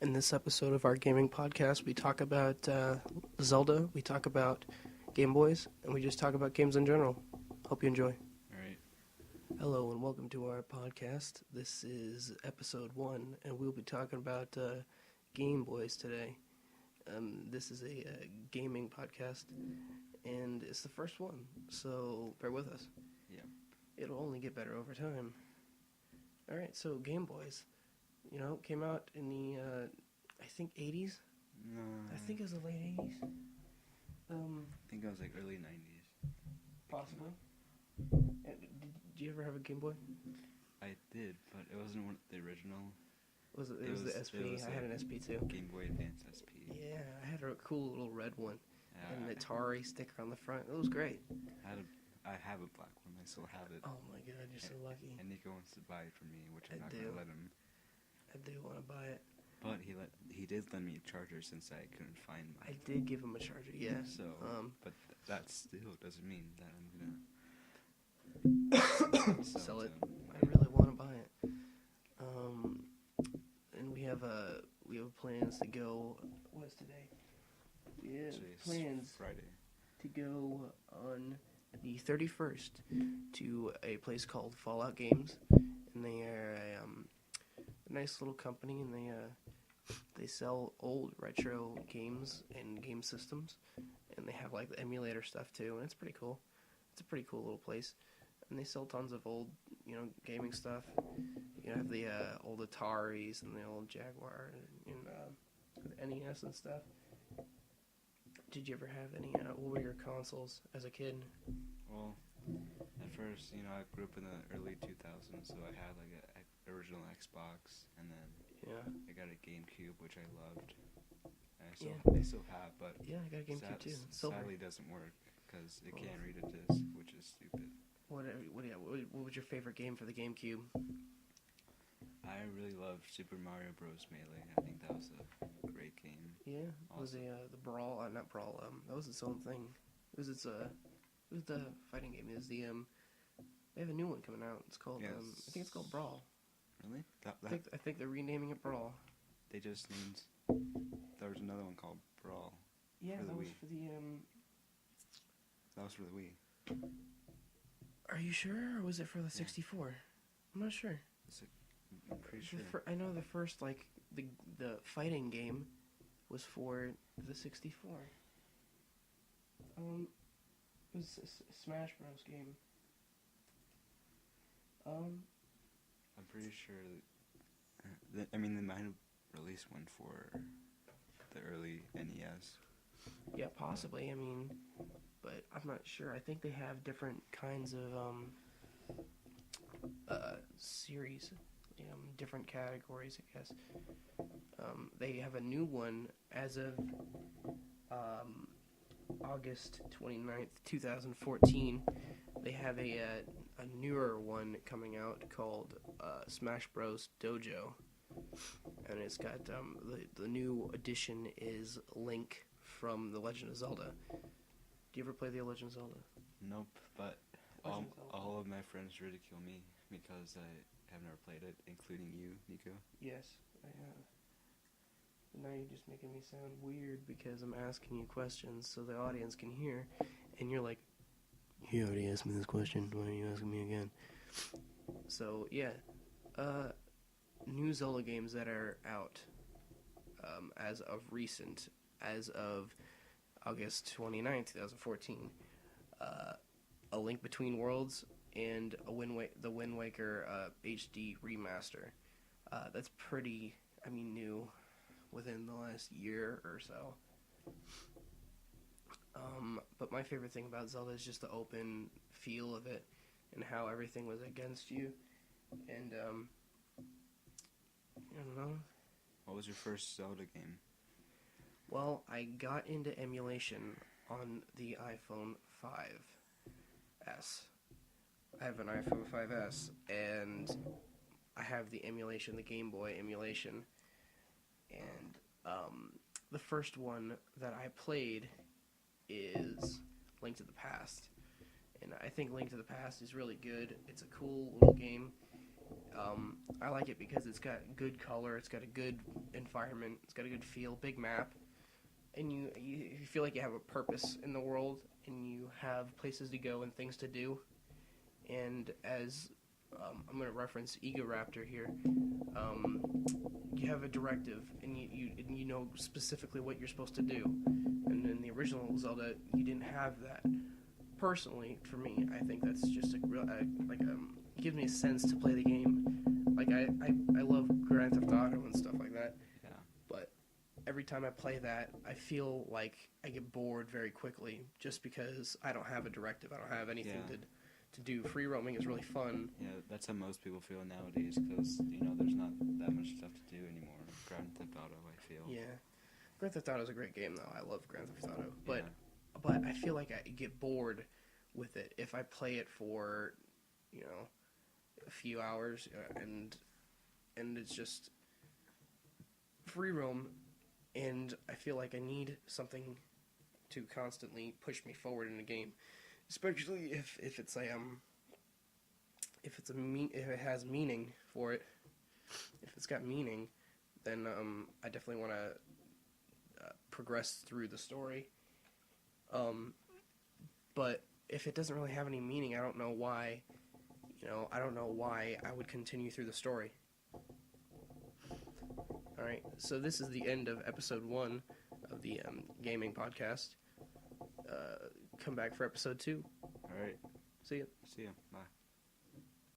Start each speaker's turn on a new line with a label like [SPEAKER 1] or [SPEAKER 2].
[SPEAKER 1] In this episode of our gaming podcast, we talk about Zelda, we talk about Game Boys, and we just talk about games in general. Hope you enjoy.
[SPEAKER 2] All right.
[SPEAKER 1] Hello and welcome to our podcast. This is episode 1, and we'll be talking about Game Boys today. This is a gaming podcast, and it's the first one, so bear with us.
[SPEAKER 2] Yeah.
[SPEAKER 1] It'll only get better over time. All right, so Game Boys. Came out in the, I think, 80s?
[SPEAKER 2] No.
[SPEAKER 1] I think it was the late 80s.
[SPEAKER 2] I think it was like early 90s.
[SPEAKER 1] Possibly. Did you ever have a Game Boy?
[SPEAKER 2] I did, but it wasn't one of the original.
[SPEAKER 1] Was it was the SP? I had an SP too.
[SPEAKER 2] Game Boy Advance SP.
[SPEAKER 1] Yeah, I had a cool little red one. And an
[SPEAKER 2] I
[SPEAKER 1] Atari sticker on the front. It was great.
[SPEAKER 2] I have a black one. I still have it.
[SPEAKER 1] Oh my god, you're so lucky.
[SPEAKER 2] And Nico wants to buy it for me, which I'm
[SPEAKER 1] I
[SPEAKER 2] not
[SPEAKER 1] do.
[SPEAKER 2] going to let him.
[SPEAKER 1] I do want to buy it.
[SPEAKER 2] But he did lend me a charger since I couldn't find mine.
[SPEAKER 1] I did give him a charger, yeah.
[SPEAKER 2] So, but that still doesn't mean that I'm gonna
[SPEAKER 1] sell it.
[SPEAKER 2] to him.
[SPEAKER 1] I really want to buy it. And we have plans to go. What is today? We have
[SPEAKER 2] Actually, it's
[SPEAKER 1] plans
[SPEAKER 2] Friday.
[SPEAKER 1] to go on the 31st to a place called Fallout Games, and they are a nice little company, and they sell old retro games and game systems, and they have like the emulator stuff too, and it's pretty cool. It's a pretty cool little place, and they sell tons of old gaming stuff. You have the old Ataris and the old Jaguar and the NES and stuff. Did you ever have any? What were your consoles as a kid?
[SPEAKER 2] Well, at first, I grew up in the early 2000s, so I had like an original Xbox, and then I got a GameCube, which I loved. And I still have, but
[SPEAKER 1] I got a GameCube too.
[SPEAKER 2] Sadly, doesn't work because it can't read a disc, which is stupid.
[SPEAKER 1] What was your favorite game for the GameCube?
[SPEAKER 2] I really loved Super Mario Bros. Melee. I think that was a great game.
[SPEAKER 1] Yeah, it was the Brawl, not Brawl. That was its own thing. It was the fighting game. It was the They have a new one coming out. It's called
[SPEAKER 2] Yes.
[SPEAKER 1] I think it's called Brawl.
[SPEAKER 2] Really?
[SPEAKER 1] I think they're renaming it Brawl.
[SPEAKER 2] They just named. There was another one called Brawl.
[SPEAKER 1] Yeah,
[SPEAKER 2] for the
[SPEAKER 1] that was
[SPEAKER 2] Wii.
[SPEAKER 1] for the
[SPEAKER 2] That was for the Wii.
[SPEAKER 1] Are you sure, or was it for the 64? I'm not sure.
[SPEAKER 2] I'm pretty sure.
[SPEAKER 1] I know the first the fighting game was for the 64. It was a Smash Bros. Game.
[SPEAKER 2] I'm pretty sure. They might have released one for the early NES.
[SPEAKER 1] Yeah, possibly. But I'm not sure. I think they have different kinds of series, different categories, I guess. They have a new one as of August 29th, 2014. They have a newer one coming out called Smash Bros. Dojo, and it's got the new edition is Link from The Legend of Zelda. Do you ever play The Legend of Zelda?
[SPEAKER 2] Nope, but all of my friends ridicule me because I have never played it, including you, Nico.
[SPEAKER 1] Yes, I have. But now you're just making me sound weird because I'm asking you questions so the audience can hear, and you're like, you already asked me this question, why are you asking me again? So, yeah, new Zelda games that are out as of recent, as of August 29th, 2014, A Link Between Worlds and the Wind Waker HD remaster. That's pretty, new within the last year or so. But my favorite thing about Zelda is just the open feel of it and how everything was against you. And, I don't know.
[SPEAKER 2] What was your first Zelda game?
[SPEAKER 1] Well, I got into emulation on the iPhone 5S. I have an iPhone 5S, and I have the emulation, the Game Boy emulation. And the first one that I played is Link to the Past. And I think Link to the Past is really good. It's a cool little game. I like it because it's got good color, it's got a good environment, it's got a good feel, big map, and you feel like you have a purpose in the world, and you have places to go and things to do. And as I'm going to reference Ego Raptor here, you have a directive, and you know specifically what you're supposed to do. And in the original Zelda, you didn't have that. Personally, for me, I think that's just it gives me a sense to play the game. Like I love Grand Theft Auto and stuff like that.
[SPEAKER 2] Yeah.
[SPEAKER 1] But every time I play that, I feel like I get bored very quickly, just because I don't have a directive. I don't have anything to do. Free roaming is really fun.
[SPEAKER 2] Yeah, that's how most people feel nowadays, because there's not that much stuff to do anymore. Grand Theft Auto, I feel.
[SPEAKER 1] Yeah, Grand Theft Auto is a great game, though. I love Grand Theft Auto, but I feel like I get bored with it if I play it for a few hours, and it's just free roam, and I feel like I need something to constantly push me forward in a game, especially if it's if it has meaning for it. If it's got meaning, then I definitely want to progress through the story. But if it doesn't really have any meaning, I don't know why. I don't know why I would continue through the story. Alright, so this is the end of episode 1 of the gaming podcast. Come back for episode 2.
[SPEAKER 2] Alright.
[SPEAKER 1] See ya.
[SPEAKER 2] See ya. Bye.